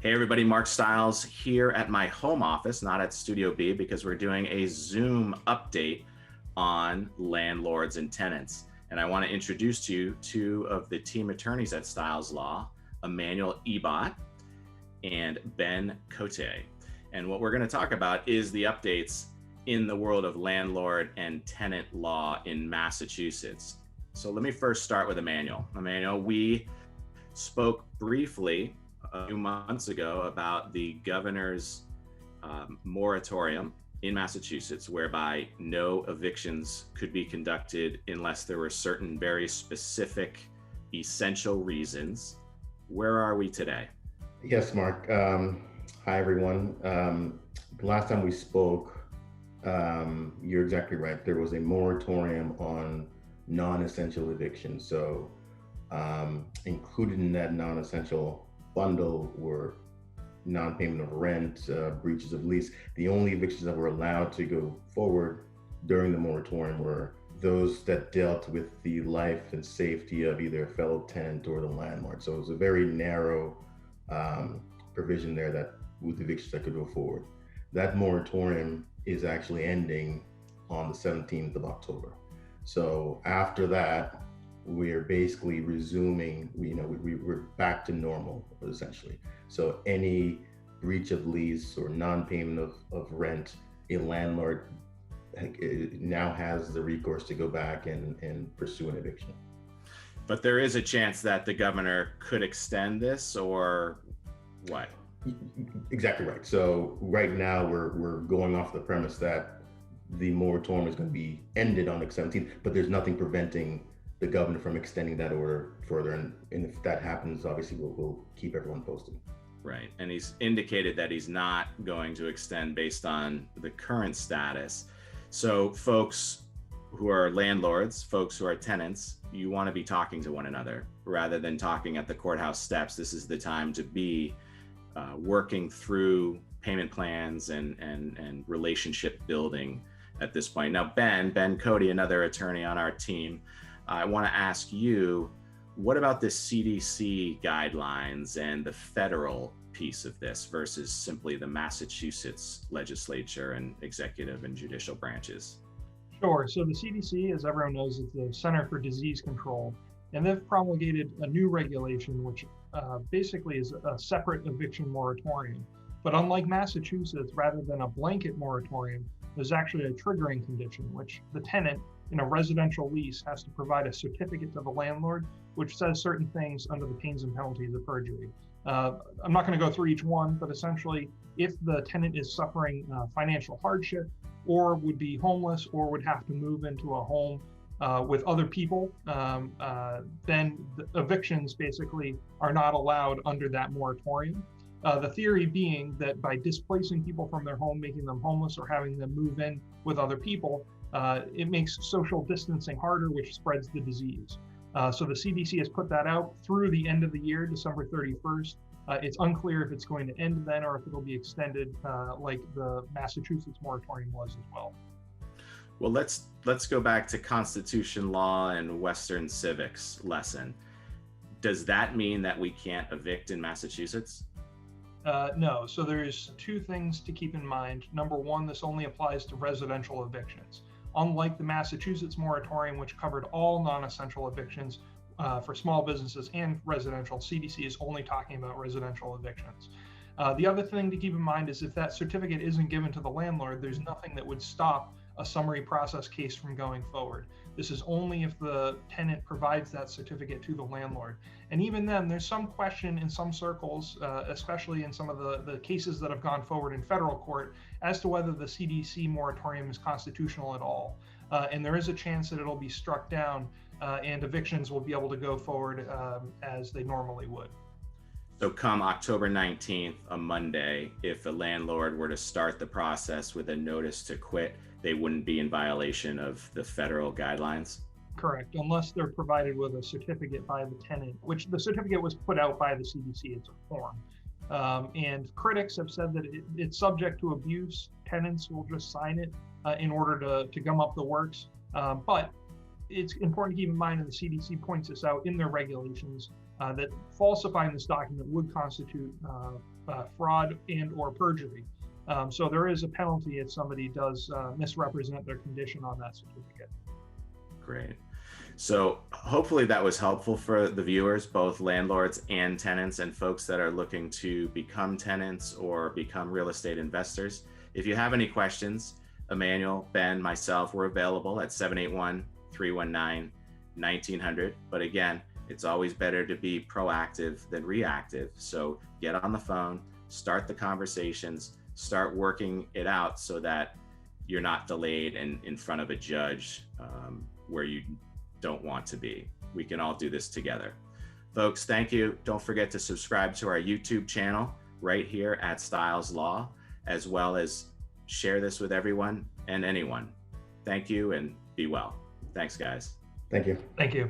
Hey everybody, Mark Stiles here at my home office, not at Studio B, because we're doing a Zoom update on landlords and tenants. And I want to introduce to you two of the team attorneys at Stiles Law, Emmanuel Ebot and Ben Cote. And what we're going to talk about is the updates in the world of landlord and tenant law in Massachusetts. So let me first start with Emmanuel. Emmanuel, we spoke briefly a few months ago about the governor's moratorium in Massachusetts, whereby no evictions could be conducted unless there were certain very specific, essential reasons. Where are we today? Yes, Mark. Hi, everyone. Last time we spoke, you're exactly right. There was a moratorium on non-essential evictions. So included in that non-essential bundle were non-payment of rent, breaches of lease. The only evictions that were allowed to go forward during the moratorium were those that dealt with the life and safety of either a fellow tenant or the landlord. So it was a very narrow provision there that with evictions that could go forward. That moratorium is actually ending on the 17th of October. So after that, we're basically resuming, we're back to normal, essentially. So any breach of lease or non-payment of rent, a landlord now has the recourse to go back and pursue an eviction. But there is a chance that the governor could extend this, or what? Exactly right. So right now we're going off the premise that the moratorium is going to be ended on the 17th, but there's nothing preventing the governor from extending that order further. And if that happens, obviously we'll keep everyone posted. Right. And he's indicated that he's not going to extend based on the current status. So folks who are landlords, folks who are tenants, you want to be talking to one another rather than talking at the courthouse steps. This is the time to be working through payment plans and relationship building at this point. Now, Ben Cote, another attorney on our team, I want to ask you, what about the CDC guidelines and the federal piece of this versus simply the Massachusetts legislature and executive and judicial branches? Sure. So the CDC, as everyone knows, is the Center for Disease Control, and they've promulgated a new regulation, which basically is a separate eviction moratorium. But unlike Massachusetts, rather than a blanket moratorium, there's actually a triggering condition, which the tenant in a residential lease has to provide a certificate to the landlord, which says certain things under the pains and penalties of perjury. I'm not going to go through each one, but essentially, if the tenant is suffering financial hardship or would be homeless or would have to move into a home with other people, then the evictions basically are not allowed under that moratorium. The theory being that by displacing people from their home, making them homeless or having them move in with other people, it makes social distancing harder, which spreads the disease. So the CDC has put that out through the end of the year, December 31st. It's unclear if it's going to end then or if it'll be extended like the Massachusetts moratorium was as well. Well, let's go back to Constitution law and Western civics lesson. Does that mean that we can't evict in Massachusetts? No. So there's two things to keep in mind. Number one, this only applies to residential evictions. Unlike the Massachusetts moratorium, which covered all non-essential evictions for small businesses and residential, CDC is only talking about residential evictions. The other thing to keep in mind is if that certificate isn't given to the landlord, there's nothing that would stop a summary process case from going forward. This is only if the tenant provides that certificate to the landlord. And even then, there's some question in some circles, especially in some of the cases that have gone forward in federal court, as to whether the CDC moratorium is constitutional at all. And there is a chance that it'll be struck down and evictions will be able to go forward as they normally would. So come October 19th, a Monday, if a landlord were to start the process with a notice to quit, they wouldn't be in violation of the federal guidelines? Correct, unless they're provided with a certificate by the tenant, which the certificate was put out by the CDC. It's a form. And critics have said that it's subject to abuse. Tenants will just sign it in order to gum up the works. But it's important to keep in mind, and the CDC points this out in their regulations, that falsifying this document would constitute fraud and or perjury. So there is a penalty if somebody does misrepresent their condition on that certificate. Great. So hopefully that was helpful for the viewers, both landlords and tenants, and folks that are looking to become tenants or become real estate investors. If you have any questions, Emmanuel, Ben, myself, we're available at 781-319-1900. But again, it's always better to be proactive than reactive. So get on the phone, start the conversations, start working it out so that you're not delayed and in front of a judge where you don't want to be. We can all do this together. Folks, thank you. Don't forget to subscribe to our YouTube channel right here at Stiles Law, as well as share this with everyone and anyone. Thank you and be well. Thanks, guys. Thank you. Thank you.